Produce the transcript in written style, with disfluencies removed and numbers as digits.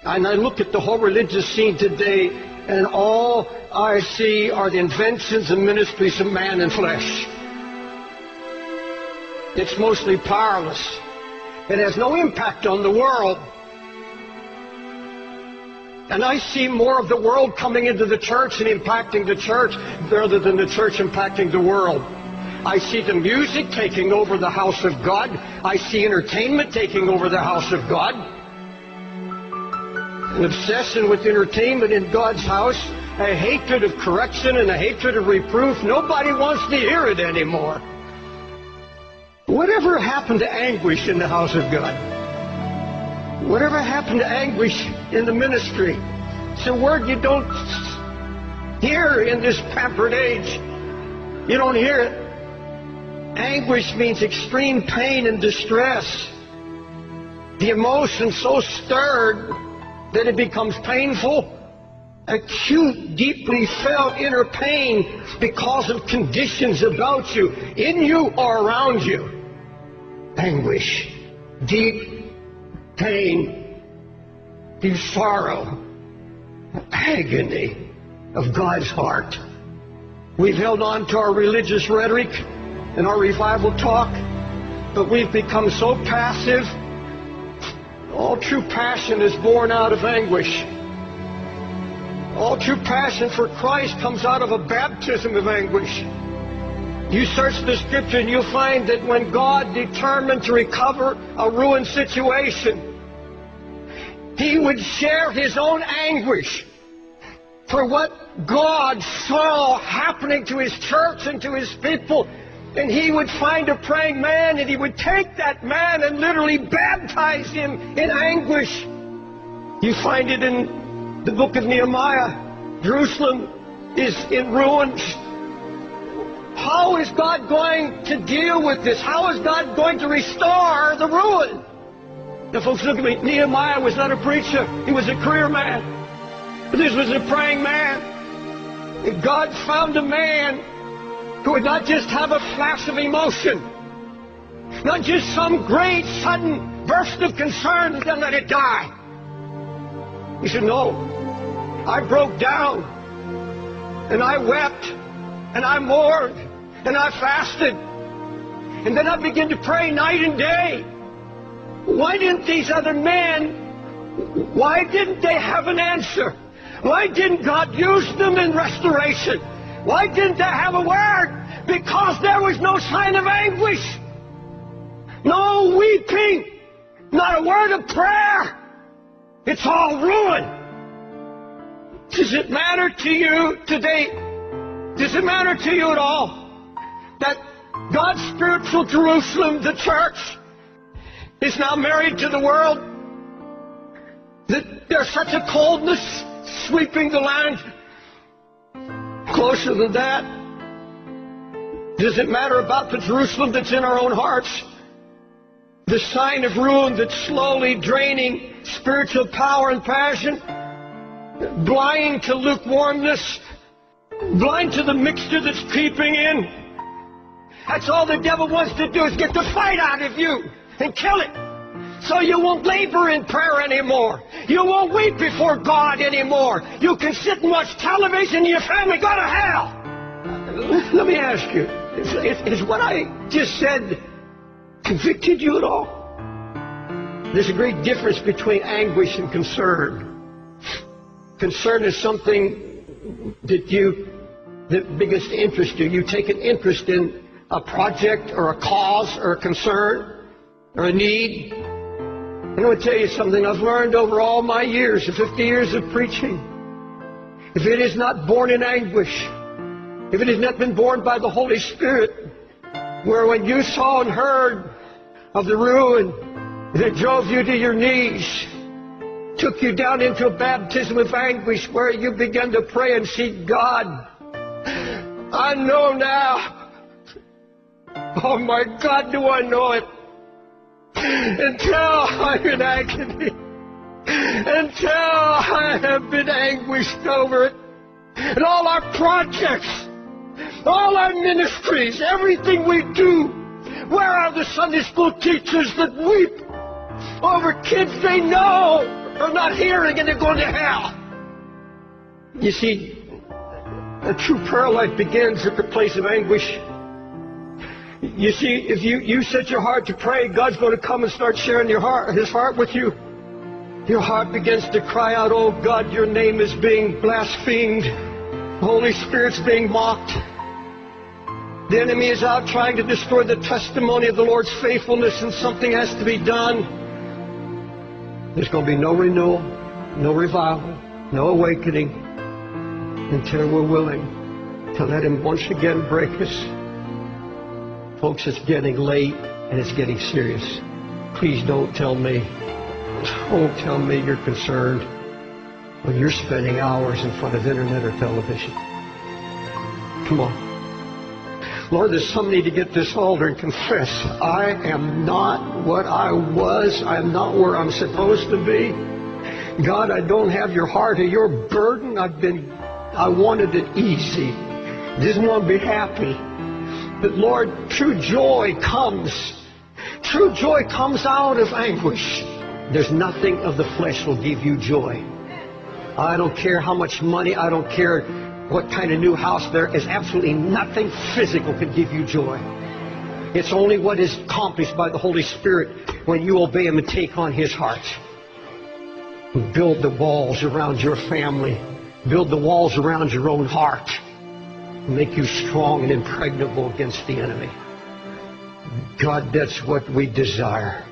And I look at the whole religious scene today, and all I see are the inventions and ministries of man and flesh. It's mostly powerless. It has no impact on the world. And I see more of the world coming into the church and impacting the church rather than the church impacting the world. I see the music taking over the house of God. I see entertainment taking over the house of God. An obsession with entertainment in God's house, a hatred of correction and a hatred of reproof. Nobody wants to hear it anymore. Whatever happened to anguish in the house of God? Whatever happened to anguish in the ministry? It's a word you don't hear in this pampered age. You don't hear it. Anguish means extreme pain and distress. The emotion so stirred that it becomes painful. Acute, deeply felt inner pain because of conditions about you, in you or around you. Anguish, deep pain, deep sorrow, agony of God's heart. We've held on to our religious rhetoric and our revival talk, but we've become so passive. All true passion is born out of anguish. All true passion for Christ comes out of a baptism of anguish. You search the Scripture and you'll find that when God determined to recover a ruined situation, He would share His own anguish for what God saw happening to His church and to His people. And He would find a praying man, and He would take that man and literally baptize him in anguish. You find it in the book of Nehemiah. Jerusalem is in ruins. How is God going to deal with this? How is God going to restore the ruin? Now, folks, look at me. Nehemiah was not a preacher. He was a career man. But this was a praying man. And God found a man who would not just have a flash of emotion, not just some great sudden burst of concern and then let it die. He said, no, I broke down and I wept and I mourned and I fasted. And then I began to pray night and day. Why didn't these other men, why didn't they have an answer? Why didn't God use them in restoration? Why didn't they have a word? Because there was no sign of anguish. No weeping. Not a word of prayer. It's all ruin. Does it matter to you today? Does it matter to you at all that God's spiritual Jerusalem, the church, is now married to the world? That there's such a coldness sweeping the land? Closer than that, does it matter about the Jerusalem that's in our own hearts? The sign of ruin that's slowly draining spiritual power and passion, blind to lukewarmness, blind to the mixture that's creeping in. That's all the devil wants to do, is get the fight out of you and kill it. So you won't labor in prayer anymore. You won't weep before God anymore. You can sit and watch television and your family go to hell. Let me ask you, is what I just said convicted you at all? There's a great difference between anguish and concern. Concern is something that biggest interests you. You take an interest in a project or a cause or a concern or a need. I'm going to tell you something I've learned over all my years, the 50 years of preaching. If it is not born in anguish, if it has not been born by the Holy Spirit, where when you saw and heard of the ruin that drove you to your knees, took you down into a baptism of anguish where you began to pray and seek God, I know now. Oh my God, do I know it. Until I'm in agony, until I have been anguished over it, and all our projects, all our ministries, everything we do, where are the Sunday school teachers that weep over kids they know are not hearing and they're going to hell. You see, a true prayer life begins at the place of anguish. You see, if you set your heart to pray, God's going to come and start sharing His heart with you. Your heart begins to cry out, oh God, your name is being blasphemed. The Holy Spirit's being mocked. The enemy is out trying to destroy the testimony of the Lord's faithfulness, and something has to be done. There's going to be no renewal, no revival, no awakening until we're willing to let Him once again break us. Folks, it's getting late and it's getting serious. Please don't tell me you're concerned when you're spending hours in front of internet or television. Come on. Lord, there's some need to get this altar and confess, I am not what I was. I am not where I'm supposed to be. God, I don't have your heart or your burden. I wanted it easy. Didn't want to be happy. But Lord, true joy comes. True joy comes out of anguish. There's nothing of the flesh will give you joy. I don't care how much money, I don't care what kind of new house. There is absolutely nothing physical can give you joy. It's only what is accomplished by the Holy Spirit when you obey Him and take on His heart. Build the walls around your family. Build the walls around your own heart. Make you strong and impregnable against the enemy. God, that's what we desire.